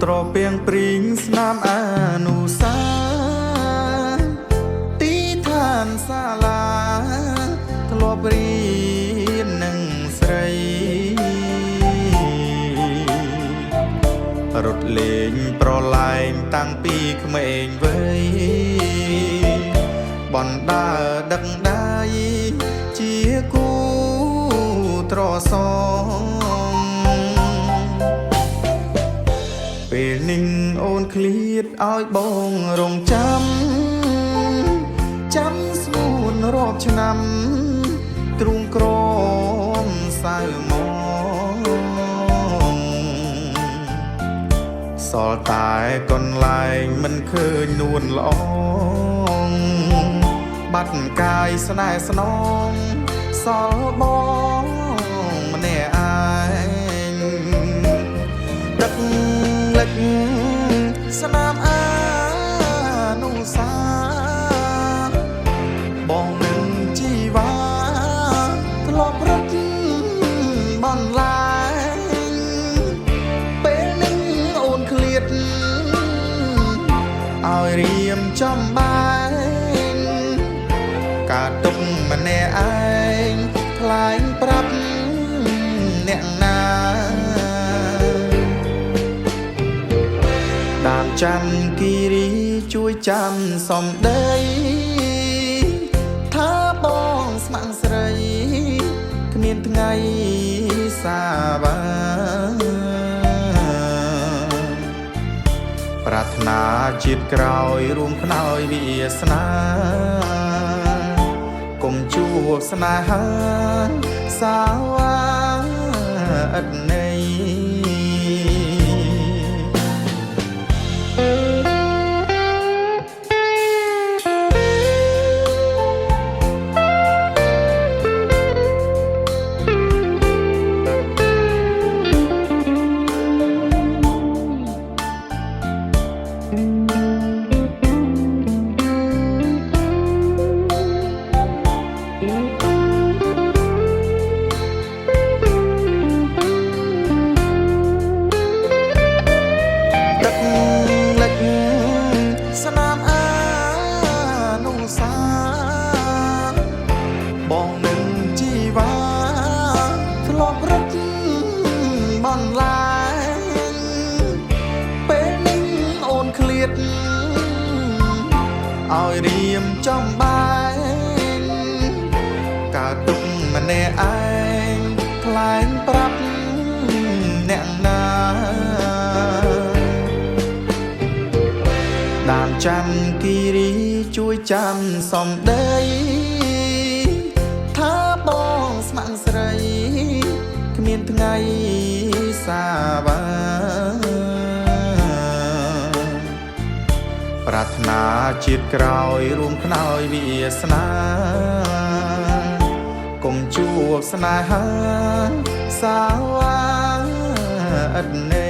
ត្រពៀងព្រីងស្នាមអនុសាទីឋានសាលាធ្លាប់រៀននឹងស្រីរត់លេងប្រឡែងតាំងពីក្មេងវ័យបណ្ដើដឹកដៃជាគូត្រសងពេលនឹងអូនឃ្លាតឲ្យបងរងចាំស្ងួនរាប់ឆ្នាំទ្រូងក្រមសៅមកសល់តែកន្លែងមិនឃើញនួនល្អបាត់កាយស្នេហ៍ស្នងសល់បងម្នាក់ឯងដឹកលិចស្នាមអនុសាបងនឹងជីវ៉ាធ្លាប់រត់បន្លាយពេលនឹងអូនឃ្លាតឲ្យរៀមចំបាយកាទុកម្នាក់ឯងខ្លាញ់ប្រាប់អ្នកណាតាមច័ន្ទគិរីជួយចាំសំដីថាបងស្ម័គ្រស្រីគ្មានថ្ងៃសាបាប្រាថ្នាជាតិក្រោយរួមខ្នើយវាសនាកុំជួបស្នេហាសាវាអត់ន័យស្នាមអនុសាបងនឹងជីវ៉ាធ្លាប់រត់បន្លាយពេលនឹងអូនឃ្លាតឲ្យរៀមចំបាយកើតទុកម្នាក់ឯងខ្លាញ់ប្រាប់អ្នកណាតាមច័ន្ទគិរីជួយចាំសំដីថាបងស្ម័គ្រស្រីគ្មានថ្ងៃសាបាប្រាថ្នាជាតិក្រោយរួមខ្នើយវាសនាកុំជួបស្នេហាសាវាអត់ន័យ